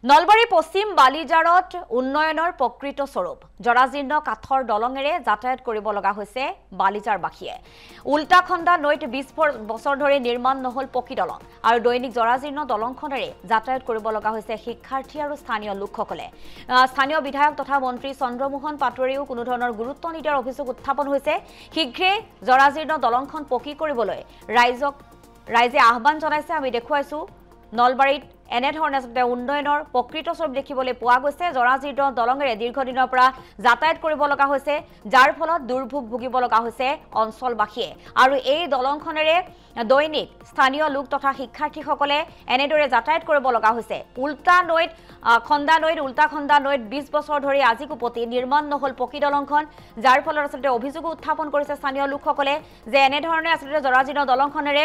নলবাৰী পশ্চিম বালিজাৰত উন্নয়নৰ প্ৰকৃত স্বৰূপ জৰাজীৰ্ণ কাঠৰ দলঙেৰে যাতায়াত কৰিব লগা হৈছে বালিজাৰবাসীয়ে উল্টাখণ্ডা নৈত 20 বছৰ ধৰি নিৰ্মাণ নহল পকী দলং আৰু দৈনিক জৰাজীৰ্ণ দলংখনেৰে যাতায়াত কৰিব লগা হৈছে শিক্ষাৰ্থী আৰু স্থানীয় লোকসকলে স্থানীয় বিধায়ক তথা মন্ত্ৰী চন্দ্ৰমোহন পাটোৱাৰীও কোনো ধৰণৰ গুৰুত্ব নিদিয়াৰ অভিযোগ উত্থাপন হৈছে শীঘ্ৰে জৰাজীৰ্ণ দলংখন পকী কৰিবলৈ ৰাইজে আহ্বান জনাইছে আমি দেখুৱাইছো নলবাৰীত এনেধৰণে উন্নয়নৰ প্ৰকৃত স্বৰূপ দেখিবলৈ পোৱা গৈছে জৰাজীৰ্ণ দলঙেৰে দীৰ্ঘদিনৰ পৰা যাতায়াত কৰিব লগা হৈছে যাৰ ফলত দুৰ্ভোগ ভুগিব লগা হৈছে অঞ্চলবাসীয়ে আৰু এই দলংখনেৰে দৈনিক স্থানীয় লোক তথা শিক্ষাৰ্থীসকলে এনেদৰে যাতায়াত কৰিব লগা হৈছে উল্টাখণ্ডা নৈত 20 বছৰ ধৰি আজিকোপতি নিৰ্মাণ নহল পকী দলংখন যাৰ ফলত আচলতে অভিযোগ উত্থাপন কৰিছে স্থানীয় লোকসকলে যে এনেধৰণে আচলতে জৰাজীৰ্ণ দলংখনেৰে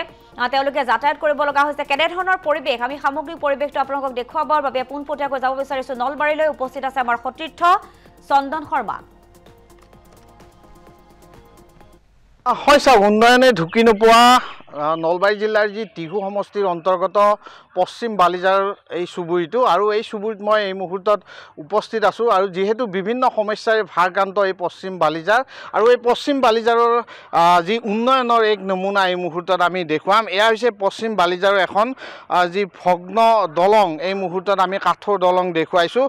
তেওঁলোকে যাতায়াত কৰিব লগা হৈছে কেনেধৰণৰ পৰিৱেশ আমি সামগ্ৰিক পৰিৱেশটো আপোনালোকক দেখুৱাবৰ বাবে পোনপটীয়াকৈ যাব বিচাৰিছো নলবাৰীলৈ উপস্থিত আছে আমাৰ সতীৰ্থ চন্দন শৰ্মা হয় স্যাৰ উন্নয়নে ঢুকি নোপোৱা নলবাৰী জিলাৰ যি টিহু সমষ্টিৰ অন্তৰ্গত পশ্চিম বালিজাৰ এই চুবুৰীটো আৰু এই চুবুৰীত মই এই মুহূৰ্তত উপস্থিত আছোঁ আৰু যিহেতু বিভিন্ন সমস্যাৰে ভাৰাক্ৰান্ত এই পশ্চিম বালিজাৰ আৰু এই পশ্চিম বালিজাৰৰ যি উন্নয়নৰ এক নমুনা এই মুহূৰ্তত আমি দেখুৱাম এয়া হৈছে পশ্চিম বালিজাৰৰ এখন যি ভগ্ন দলং এই মুহূৰ্তত আমি কাঠৰ দলং দেখুৱাইছোঁ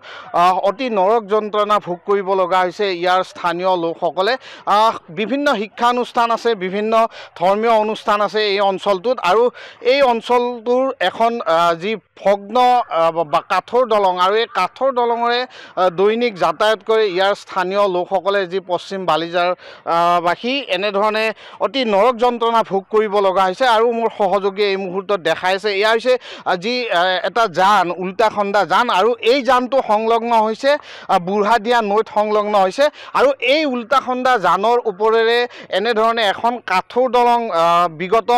অতি নৰক যন্ত্ৰণা ভোগ কৰিব লগা হৈছে ইয়াৰ স্থানীয় লোকসকলে বিভিন্ন শিক্ষানুষ্ঠান আছে বিভিন্ন ধৰ্মীয় অনুষ্ঠান আছে এই অঞ্চলটোত আৰু এই অঞ্চলটোৰ এখন যি ভগ্ন কাঠৰ দলং আৰু এই কাঠৰ দলঙৰে দৈনিক যাতায়াত কৰে ইয়াৰ স্থানীয় লোকসকলে যি পশ্চিম বালিজাৰ বাসী এনেধৰণে অতি নৰক যন্ত্ৰণা ভোগ কৰিব লগা হৈছে আৰু মোৰ সহযোগীয়ে এই মুহূৰ্তত দেখাইছে এয়া হৈছে যি এটা যান উল্টাখণ্ডা যান আৰু এই যানটো সংলগ্ন হৈছে বুঢ়াদিয়া নৈত সংলগ্ন হৈছে আৰু এই উল্টাখণ্ডা যানৰ ওপৰেৰে এনেধৰণে এখন কাঠৰ দলং বিগত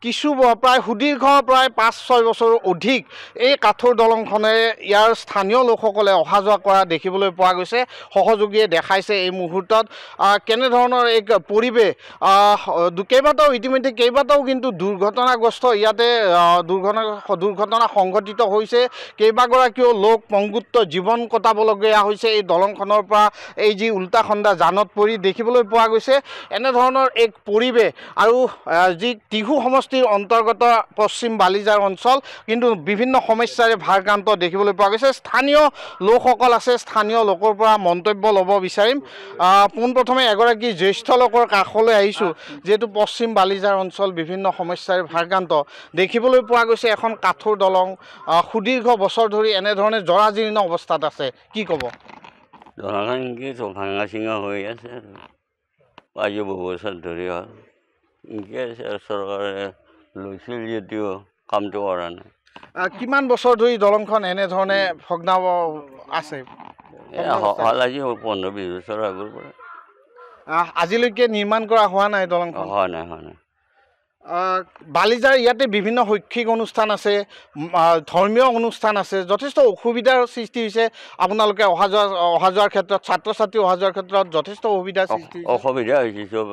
কিছু প্ৰায় সুদীৰ্ঘ প্ৰায় 5-6 বছৰ অধিক এই কাঠৰ দলংখনে ইয়াৰ স্থানীয় লোকসকলে অহা যোৱা কৰা দেখিবলৈ পোৱা গৈছে সহযোগীয়ে দেখাইছে এই মুহূৰ্তত কেনেধৰণৰ এক পৰিৱেশ ইতিমধ্যে কেইবাটাও কিন্তু দুৰ্ঘটনাগ্ৰস্ত ইয়াতে দুৰ্ঘটনা সংঘটিত হৈছে কেইবাগৰাকীও লোক পংগুত্ব জীৱন কটাবলগীয়া হৈছে এই দলংখনৰ পৰা এই যি উল্টাখণ্ডা জানত পৰি দেখিবলৈ পোৱা গৈছে এনেধৰণৰ এক পৰিৱেশ আৰু যি টিহু সমষ্টিৰ অন্তৰ্গত পশ্চিম বালিজাৰ অঞ্চল কিন্তু বিভিন্ন সমস্যাৰে ভাৰাক্ৰান্ত দেখিবলৈ পোৱা গৈছে স্থানীয় লোকসকল আছে স্থানীয় লোকৰ পৰা মন্তব্য ল'ব বিচাৰিম পোনপ্ৰথমে এগৰাকী জ্যেষ্ঠ লোকৰ কাষলৈ আহিছোঁ যিহেতু পশ্চিম বালিজাৰ অঞ্চল বিভিন্ন সমস্যাৰে ভাৰাক্ৰান্ত দেখিবলৈ পোৱা গৈছে এখন কাঠৰ দলং সুদীৰ্ঘ বছৰ ধৰি এনেধৰণে জৰাজীৰ্ণ অৱস্থাত আছে কি ক'ব দলংখন কি ভাঙা চিঙা হৈ আছে আজি বহু বছৰ ধৰি হ'ল এনেকৈ আছে চৰকাৰে লৈছিল যদিও কামটো কৰা নাই কিমান বছৰ ধৰি দলংখন এনেধৰণে ভগ্ন আছে হ'ল আজি 15-20 বছৰ আগৰ পৰা আজিলৈকে নিৰ্মাণ কৰা হোৱা নাই দলংখন হোৱা নাই বালিজাৰ ইয়াতে বিভিন্ন শৈক্ষিক অনুষ্ঠান আছে ধৰ্মীয় অনুষ্ঠান আছে যথেষ্ট অসুবিধাৰ সৃষ্টি হৈছে আপোনালোকে অহা যোৱাৰ ক্ষেত্ৰত ছাত্ৰ ছাত্ৰী অহা যোৱাৰ ক্ষেত্ৰত যথেষ্ট অসুবিধা হৈছে চব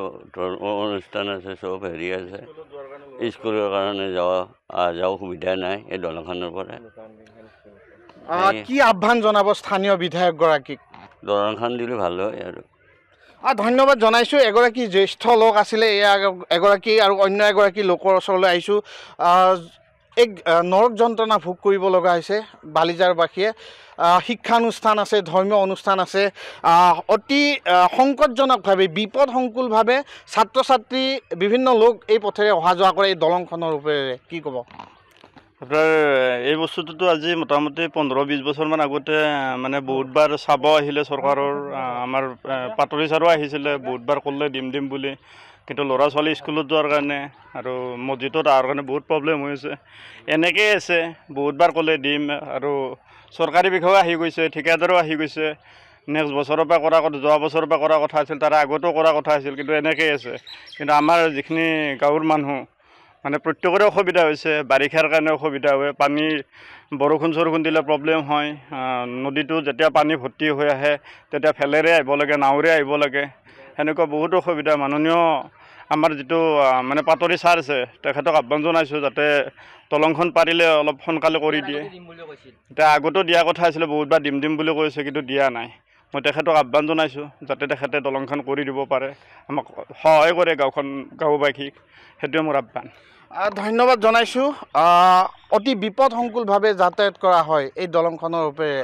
অনুষ্ঠান আছে চব হেৰি আছে স্কুলৰ কাৰণে যোৱা সুবিধা নাই এই দলংখনৰ পৰা কি আহ্বান জনাব স্থানীয় বিধায়কগৰাকীক দলংখন দিলে ভাল হয় আৰু ধন্যবাদ জনাইছোঁ এগৰাকী জ্যেষ্ঠ লোক আছিলে এগৰাকী আৰু অন্য এগৰাকী লোকৰ ওচৰলৈ আহিছোঁ এক নৰক যন্ত্ৰণা ভোগ কৰিব লগা হৈছে বালিজাৰবাসীয়ে শিক্ষানুষ্ঠান আছে ধৰ্মীয় অনুষ্ঠান আছে অতি সংকটজনকভাৱে বিপদসংকুলভাৱে ছাত্ৰ ছাত্ৰী বিভিন্ন লোক এই পথেৰে অহা যোৱা কৰে এই দলংখনৰ ওপৰেৰে কি ক'ব আপোনাৰ এই বস্তুটোতো আজি মোটামুটি 15-20 বছৰমান আগতে মানে বহুতবাৰ চাব আহিলে চৰকাৰৰ আমাৰ পাটোৱাৰী ছাৰো আহিছিলে বহুতবাৰ ক'লে দিম বুলি কিন্তু ল'ৰা ছোৱালী স্কুলত যোৱাৰ কাৰণে আৰু মছজিদত অহাৰ কাৰণে বহুত প্ৰব্লেম হৈ আছে এনেকৈ আছে বহুতবাৰ ক'লে দিম আৰু চৰকাৰী বিষয়া আহি গৈছে ঠিকাদাৰো আহি গৈছে নেক্সট বছৰৰ পৰা কৰা কথা যোৱা বছৰৰ পৰা কৰা কথা আছিল তাৰ আগতো কৰা কথা আছিল কিন্তু এনেকৈ আছে কিন্তু আমাৰ যিখিনি গাঁৱৰ মানুহ মানে প্ৰত্যেকৰে অসুবিধা হৈছে বাৰিষাৰ কাৰণে অসুবিধা হয় পানী বৰষুণ দিলে প্ৰব্লেম হয় নদীটো যেতিয়া পানী ভৰ্তি হৈ আহে তেতিয়া ফেলেৰে আহিব লাগে নাৱেৰে আহিব লাগে সেনেকুৱা বহুত অসুবিধা মাননীয় আমাৰ যিটো মানে পাটৰি ছাৰ আছে তেখেতক আহ্বান জনাইছোঁ যাতে দলংখন পাৰিলে অলপ সোনকালে কৰি দিয়ে। এতিয়া আগতো দিয়া কথা আছিলে, বহুতবাৰ দিম বুলি কৈছে কিন্তু দিয়া নাই। মই তেখেতক আহ্বান জনাইছোঁ যাতে তেখেতে দলংখন কৰি দিব পাৰে, আমাক সহায় কৰে গাঁওবাসীক, সেইটোৱে মোৰ আহ্বান। ধন্যবাদ জনাইছোঁ। অতি বিপদসংকুলভাৱে যাতায়াত কৰা হয় এই দলংখনৰ ওপৰেৰে।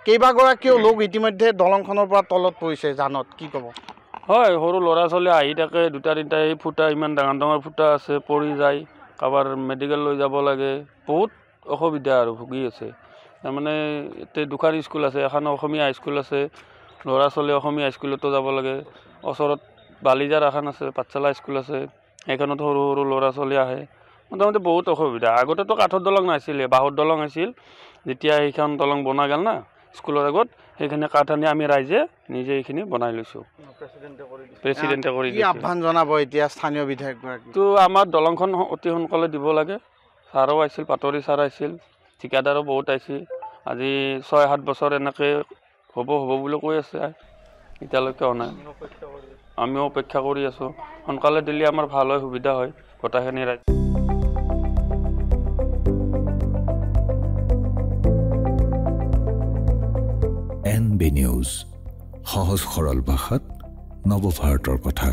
কেইবাগৰাকীও লোক ইতিমধ্যে দলংখনৰ পৰা তলত পৰিছে জানত, কি ক'ব? হয়, সৰু ল'ৰা ছোৱালী আহি থাকে, 2-3টা এই ফুটা, ইমান ডাঙৰ ফুটা আছে, পৰি যায়, কাৰোবাৰ মেডিকেল লৈ যাব লাগে, বহুত অসুবিধা আৰু ভুগি আছে। তাৰমানে এতিয়া দুখন স্কুল আছে, এখন অসমীয়া হাইস্কুল আছে, ল'ৰা ছোৱালী অসমীয়া হাইস্কুলতো যাব লাগে, ওচৰত বালিজাৰ এখন আছে, পাঠশালা স্কুল আছে, সেইখনত সৰু সৰু ল'ৰা ছোৱালী আহে, মোটামুটি বহুত অসুবিধা। আগতেতো কাঠৰ দলং নাছিলে, বাঁহৰ দলং আছিল, যেতিয়া সেইখন দলং বনা গ'ল না স্কুলৰ আগত, সেইখিনি কাঠ আনি আমি ৰাইজে নিজে এইখিনি বনাই লৈছোঁ, প্ৰেচিডেণ্টে কৰি কি আহ্বান জনাব এতিয়া স্থানীয় বিধায়কগৰাকী? তো আমাৰ দলংখন অতি সোনকালে দিব লাগে। ছাৰো আহিছিল, পাটৰি ছাৰ আহিছিল, ঠিকাদাৰো বহুত আহিছিল, আজি 6-7 বছৰ এনেকৈ হ'ব বুলি কৈ আছে, এতিয়ালৈকে হোৱা নাই। আমিও অপেক্ষা কৰি আছোঁ, সোনকালে দিলে আমাৰ ভাল হয়, সুবিধা হয় গোটেইখিনি ৰাইজ। NB নিউজ, সহজ সৰল ভাষাত নৱভাৰতৰ কথা।